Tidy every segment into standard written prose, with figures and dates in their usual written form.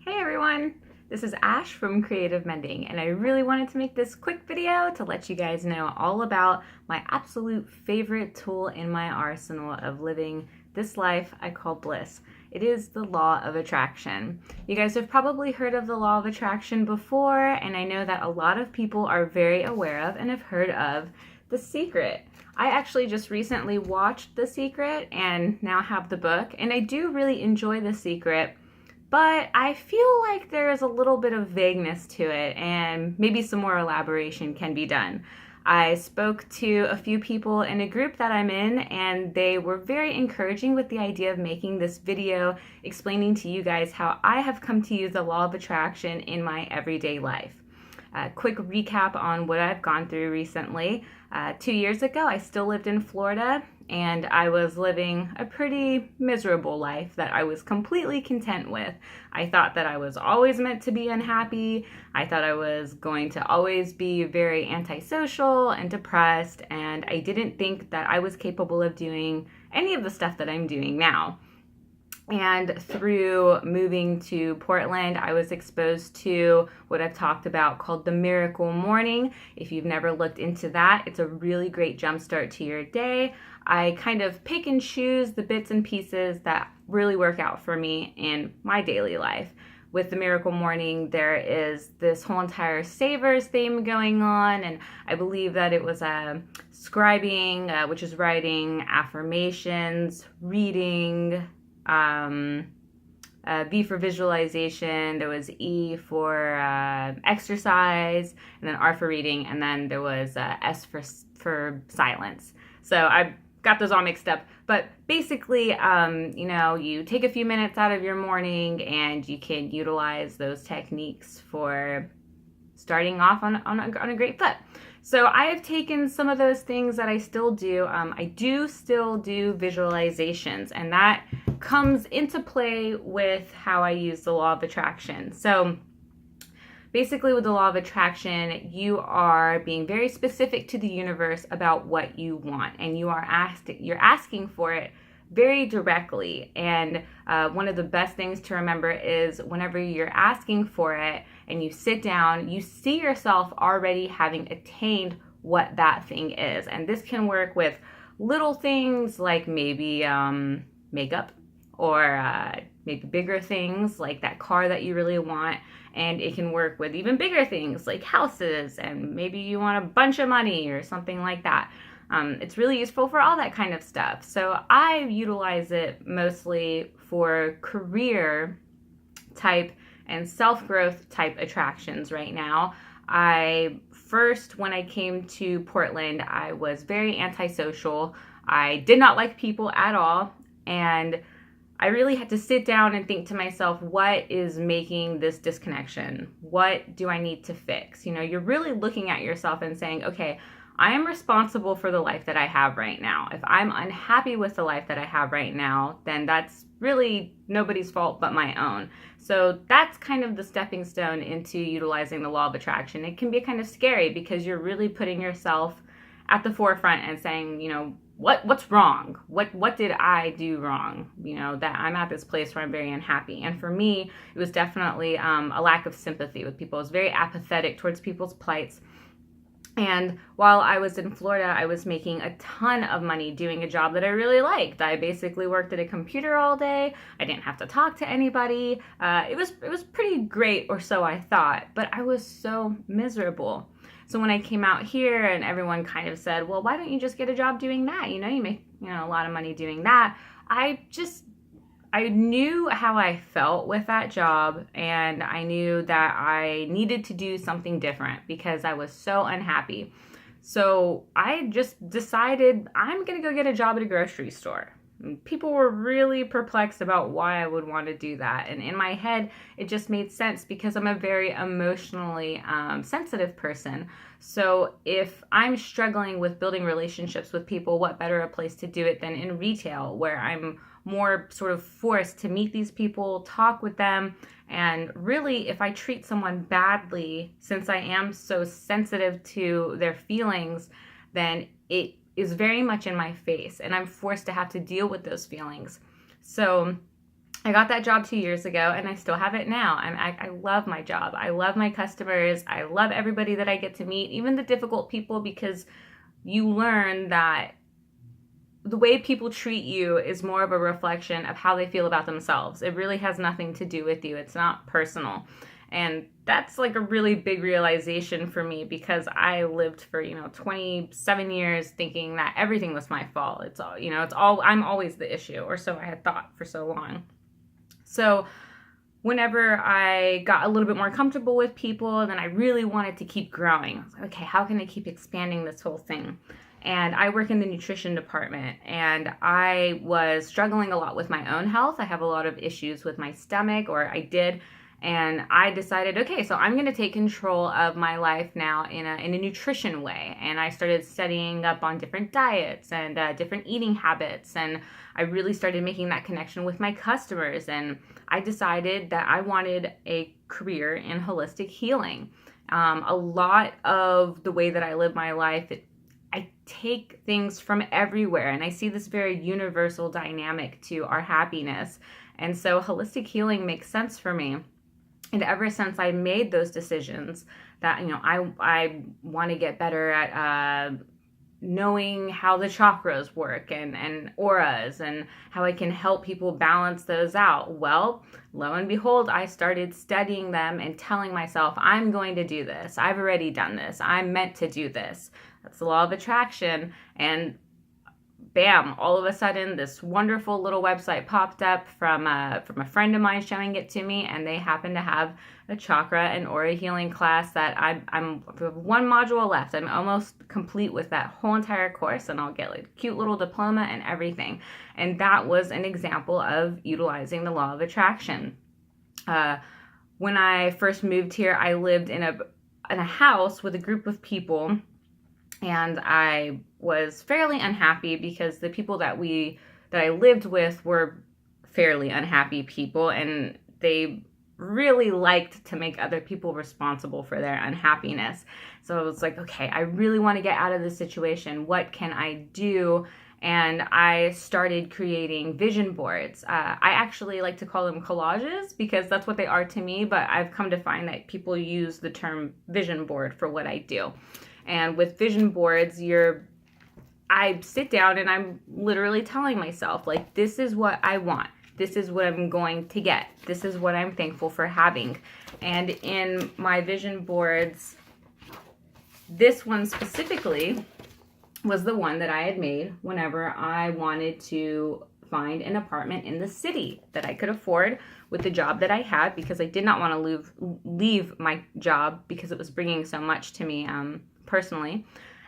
Hey everyone, this is Ash from Creative Mending, and I really wanted to make this quick video to let you guys know all about my absolute favorite tool in my arsenal of living this life I call bliss. It is the law of attraction. You guys have probably heard of the law of attraction before, and I know that a lot of people are very aware of and have heard of The Secret. I actually just recently watched The Secret and now have the book, and I do really enjoy The Secret. But I feel like there is a little bit of vagueness to it and maybe some more elaboration can be done. I spoke to a few people in a group that I'm in, and they were very encouraging with the idea of making this video explaining to you guys how I have come to use the law of attraction in my everyday life. Quick recap on what I've gone through recently. 2 years ago, I still lived in Florida, and I was living a pretty miserable life that I was completely content with. I thought that I was always meant to be unhappy. I thought I was going to always be very antisocial and depressed, and I didn't think that I was capable of doing any of the stuff that I'm doing now. And through moving to Portland, I was exposed to what I've talked about called the miracle morning. If you've never looked into that, it's a really great jumpstart to your day. I kind of pick and choose the bits and pieces that really work out for me in my daily life. With the miracle morning, there is this whole entire savers theme going on, and I believe that it was scribing, which is writing, affirmations, reading, V for visualization, there was E for exercise, and then R for reading, and then there was S for silence. So I got those all mixed up, but basically, you take a few minutes out of your morning and you can utilize those techniques for starting off on a great foot. So I have taken some of those things that I still do. I do still do visualizations, and that comes into play with how I use the law of attraction. So basically with the law of attraction, you are being very specific to the universe about what you want, and you're asking for it very directly. And one of the best things to remember is whenever you're asking for it and you sit down, you see yourself already having attained what that thing is. And this can work with little things like maybe makeup, or maybe bigger things like that car that you really want. And it can work with even bigger things like houses, and maybe you want a bunch of money or something like that. It's really useful for all that kind of stuff. So I utilize it mostly for career type and self-growth type attractions right now. When I came to Portland, I was very antisocial. I did not like people at all, and I really had to sit down and think to myself, what is making this disconnection? What do I need to fix? You're really looking at yourself and saying, okay, I am responsible for the life that I have right now. If I'm unhappy with the life that I have right now, then that's really nobody's fault but my own. So that's kind of the stepping stone into utilizing the law of attraction. It can be kind of scary because you're really putting yourself at the forefront and saying, what's wrong? What did I do wrong? That I'm at this place where I'm very unhappy. And for me, it was definitely a lack of sympathy with people. I was very apathetic towards people's plights. And while I was in Florida, I was making a ton of money doing a job that I really liked. I basically worked at a computer all day. I didn't have to talk to anybody. It was pretty great, or so I thought, but I was so miserable. So when I came out here and everyone kind of said, well, why don't you just get a job doing that? You make a lot of money doing that. I knew how I felt with that job, and I knew that I needed to do something different because I was so unhappy. So I just decided I'm going to go get a job at a grocery store. People were really perplexed about why I would want to do that. And in my head, it just made sense because I'm a very emotionally sensitive person. So if I'm struggling with building relationships with people, what better a place to do it than in retail, where I'm more sort of forced to meet these people, talk with them. And really, if I treat someone badly, since I am so sensitive to their feelings, then it is very much in my face, and I'm forced to have to deal with those feelings. So I got that job 2 years ago, and I still have it now. I love my job. I love my customers. I love everybody that I get to meet, even the difficult people, because you learn that the way people treat you is more of a reflection of how they feel about themselves. It really has nothing to do with you. It's not personal. And that's like a really big realization for me, because I lived for, 27 years thinking that everything was my fault. I'm always the issue, or so I had thought for so long. So whenever I got a little bit more comfortable with people, then I really wanted to keep growing. I was like, okay, how can I keep expanding this whole thing? And I work in the nutrition department, and I was struggling a lot with my own health. I have a lot of issues with my stomach, or I did. And I decided, okay, so I'm going to take control of my life now in a nutrition way. And I started studying up on different diets and different eating habits. And I really started making that connection with my customers. And I decided that I wanted a career in holistic healing. A lot of the way that I live my life, I take things from everywhere. And I see this very universal dynamic to our happiness. And so holistic healing makes sense for me. And ever since I made those decisions that, I want to get better at knowing how the chakras work and auras and how I can help people balance those out. Well, lo and behold, I started studying them and telling myself, I'm going to do this. I've already done this. I'm meant to do this. That's the law of attraction. And bam, all of a sudden this wonderful little website popped up from a friend of mine showing it to me, and they happen to have a chakra and aura healing class that I'm one module left. I'm almost complete with that whole entire course, and I'll get like a cute little diploma and everything. And that was an example of utilizing the law of attraction. When I first moved here, I lived in a house with a group of people, and I was fairly unhappy because the people that I lived with were fairly unhappy people, and they really liked to make other people responsible for their unhappiness. So I was like, okay, I really want to get out of this situation. What can I do? And I started creating vision boards. I actually like to call them collages because that's what they are to me, but I've come to find that people use the term vision board for what I do. And with vision boards, I sit down and I'm literally telling myself, like, this is what I want. This is what I'm going to get. This is what I'm thankful for having. And in my vision boards, this one specifically was the one that I had made whenever I wanted to find an apartment in the city that I could afford with the job that I had, because I did not want to leave my job because it was bringing so much to me personally.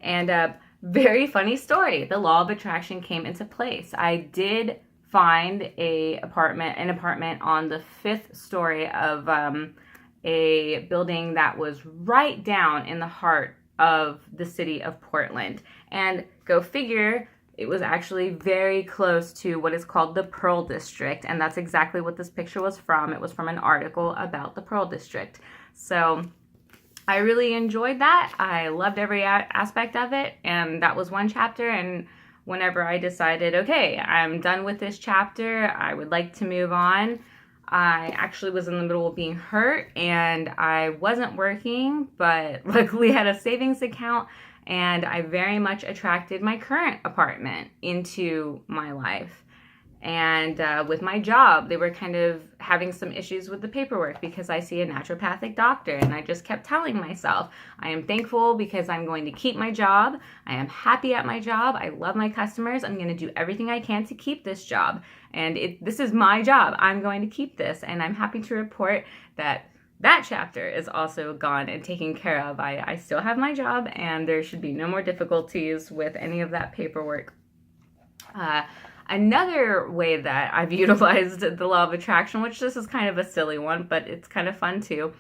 And very funny story. The law of attraction came into place. I did find an apartment on the 5th story of a building that was right down in the heart of the city of Portland. And go figure, it was actually very close to what is called the Pearl District. And that's exactly what this picture was from. It was from an article about the Pearl District. So I really enjoyed that. I loved every aspect of it. And that was one chapter. And whenever I decided, okay, I'm done with this chapter, I would like to move on, I actually was in the middle of being hurt and I wasn't working, but luckily had a savings account, and I very much attracted my current apartment into my life. And with my job, they were kind of having some issues with the paperwork because I see a naturopathic doctor. And I just kept telling myself, I am thankful because I'm going to keep my job. I am happy at my job. I love my customers. I'm going to do everything I can to keep this job. And this is my job. I'm going to keep this. And I'm happy to report that chapter is also gone and taken care of. I still have my job, and there should be no more difficulties with any of that paperwork. Another way that I've utilized the law of attraction, which this is kind of a silly one, but it's kind of fun too,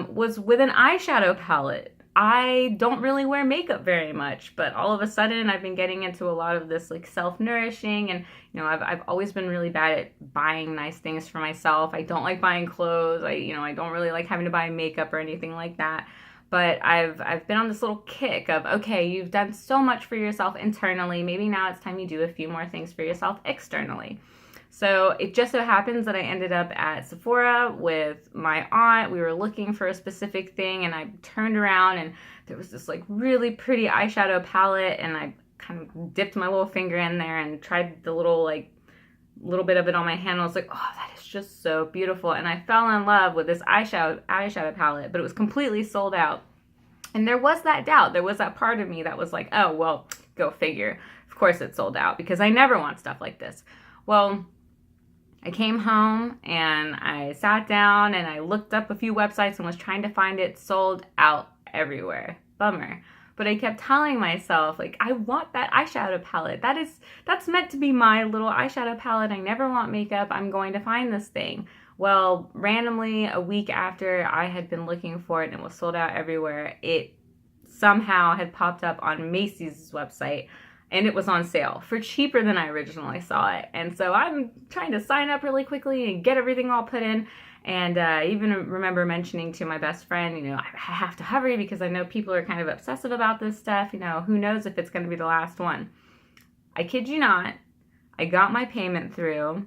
was with an eyeshadow palette. I don't really wear makeup very much, but all of a sudden I've been getting into a lot of this like self-nourishing, and I've always been really bad at buying nice things for myself. I don't like buying clothes. I don't really like having to buy makeup or anything like that. But I've been on this little kick of, okay, you've done so much for yourself internally. Maybe now it's time you do a few more things for yourself externally. So it just so happens that I ended up at Sephora with my aunt. We were looking for a specific thing, and I turned around and there was this like really pretty eyeshadow palette, and I kind of dipped my little finger in there and tried the little bit of it on my hand. I was like, oh, that is just so beautiful. And I fell in love with this eyeshadow palette, but it was completely sold out. And there was that doubt. There was that part of me that was like, oh, well, go figure. Of course it's sold out because I never want stuff like this. Well, I came home and I sat down and I looked up a few websites and was trying to find it sold out everywhere. Bummer. But I kept telling myself, like, I want that eyeshadow palette. That's meant to be my little eyeshadow palette. I never want makeup. I'm going to find this thing. Well, randomly, a week after I had been looking for it and it was sold out everywhere, it somehow had popped up on Macy's website, and it was on sale for cheaper than I originally saw it. And so I'm trying to sign up really quickly and get everything all put in. And I even remember mentioning to my best friend, I have to hurry because I know people are kind of obsessive about this stuff. Who knows if it's going to be the last one. I kid you not, I got my payment through.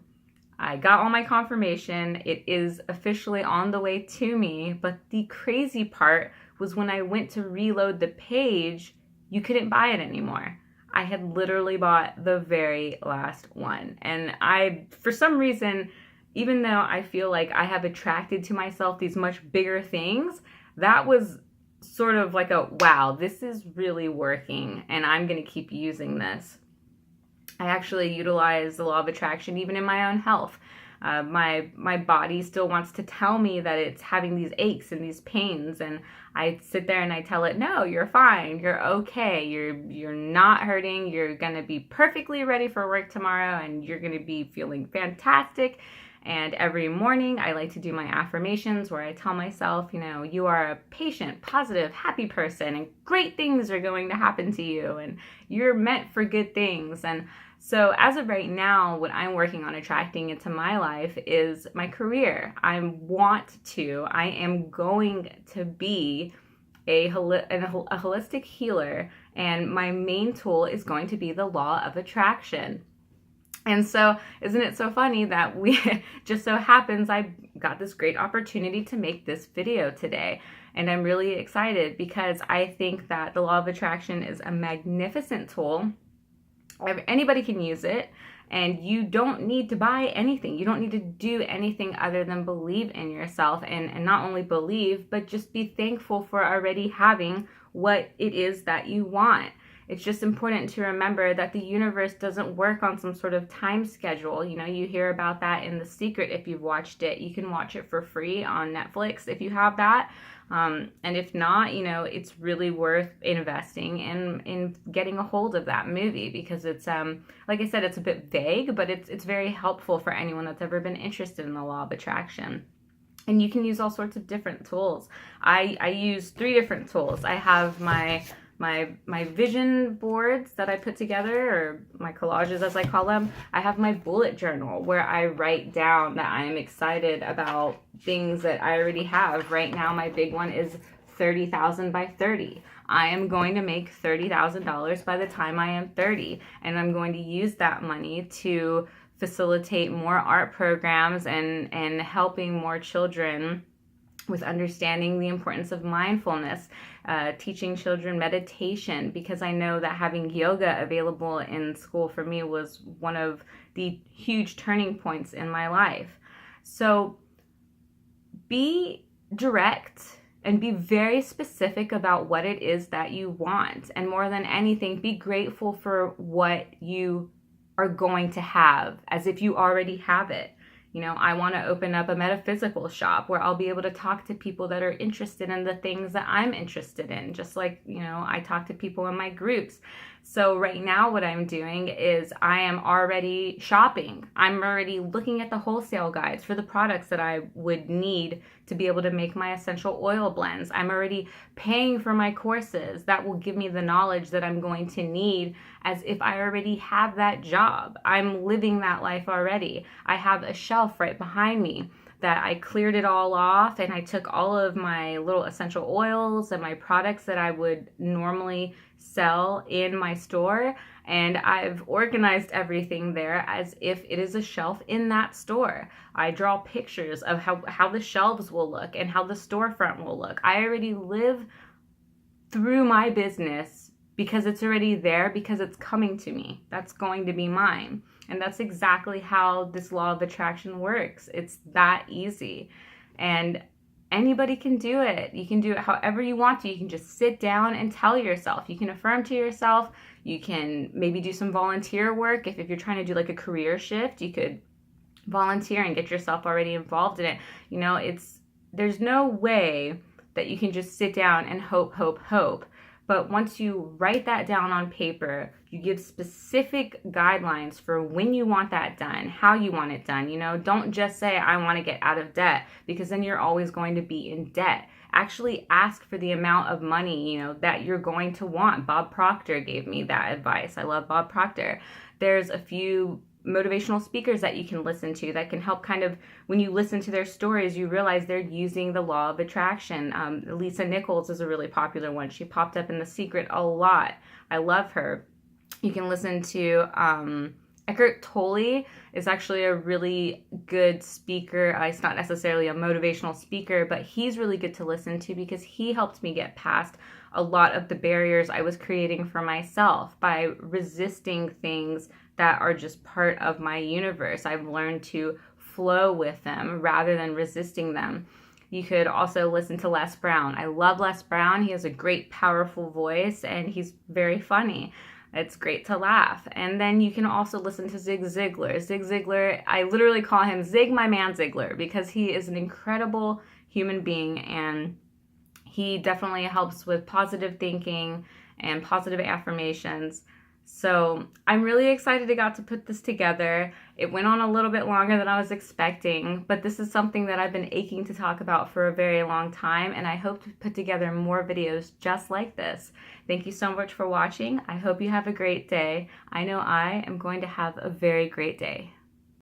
I got all my confirmation. It is officially on the way to me. But the crazy part was when I went to reload the page, you couldn't buy it anymore. I had literally bought the very last one. And for some reason, even though I feel like I have attracted to myself these much bigger things, that was sort of like a, wow, this is really working and I'm going to keep using this. I actually utilize the law of attraction even in my own health. My body still wants to tell me that it's having these aches and these pains, and I sit there and I tell it, no, you're fine, you're okay, you're not hurting, you're gonna be perfectly ready for work tomorrow, and you're gonna be feeling fantastic. And every morning I like to do my affirmations where I tell myself, you are a patient, positive, happy person, and great things are going to happen to you, and you're meant for good things. And so as of right now, what I'm working on attracting into my life is my career. I am going to be a holistic healer, and my main tool is going to be the law of attraction. And so isn't it so funny that just so happens I got this great opportunity to make this video today. And I'm really excited because I think that the law of attraction is a magnificent tool. Anybody can use it, and you don't need to buy anything. You don't need to do anything other than believe in yourself, and not only believe, but just be thankful for already having what it is that you want. It's just important to remember that the universe doesn't work on some sort of time schedule. You hear about that in The Secret if you've watched it. You can watch it for free on Netflix if you have that. And if not, it's really worth investing in getting a hold of that movie because it's, like I said, it's a bit vague, but it's very helpful for anyone that's ever been interested in the law of attraction. And you can use all sorts of different tools. I use 3 different tools. I have my vision boards that I put together, or my collages as I call them. I have my bullet journal where I write down that I'm excited about things that I already have. Right now, my big one is 30,000 by 30. I am going to make $30,000 by the time I am 30, and I'm going to use that money to facilitate more art programs and helping more children with understanding the importance of mindfulness, teaching children meditation, because I know that having yoga available in school for me was one of the huge turning points in my life. So be direct and be very specific about what it is that you want. And more than anything, be grateful for what you are going to have as if you already have it. I want to open up a metaphysical shop where I'll be able to talk to people that are interested in the things that I'm interested in, just like, I talk to people in my groups. So right now what I'm doing is I am already shopping. I'm already looking at the wholesale guides for the products that I would need to be able to make my essential oil blends. I'm already paying for my courses that will give me the knowledge that I'm going to need as if I already have that job. I'm living that life already. I have a shelf right behind me that I cleared it all off and I took all of my little essential oils and my products that I would normally sell in my store, and I've organized everything there as if it is a shelf in that store. I draw pictures of how the shelves will look and how the storefront will look. I already live through my business because it's already there, because it's coming to me. That's going to be mine. And that's exactly how this law of attraction works. It's that easy. And anybody can do it. You can do it however you want to. You can just sit down and tell yourself. You can affirm to yourself. You can maybe do some volunteer work. If you're trying to do like a career shift, you could volunteer and get yourself already involved in it. You know, there's no way that you can just sit down and hope. But once you write that down on paper, you give specific guidelines for when you want that done, how you want it done. You know, don't just say, I want to get out of debt, because then you're always going to be in debt. Actually ask for the amount of money, you know, that you're going to want. Bob Proctor gave me that advice. I love Bob Proctor. There's a few motivational speakers that you can listen to that can help kind of, when you listen to their stories, you realize they're using the law of attraction. Lisa Nichols is a really popular one. She popped up in The Secret a lot. I love her. You can listen to Eckhart Tolle is actually a really good speaker. He's not necessarily a motivational speaker, but he's really good to listen to because he helped me get past a lot of the barriers I was creating for myself by resisting things that are just part of my universe. I've learned to flow with them rather than resisting them. You could also listen to Les Brown. I love Les Brown. He has a great, powerful voice, and he's very funny. It's great to laugh. And then you can also listen to Zig Ziglar. Zig Ziglar, I literally call him Zig my man Ziglar, because he is an incredible human being, and he definitely helps with positive thinking and positive affirmations. So I'm really excited I got to put this together. It went on a little bit longer than I was expecting, but this is something that I've been aching to talk about for a very long time, and I hope to put together more videos just like this. Thank you so much for watching. I hope you have a great day. I know I am going to have a very great day.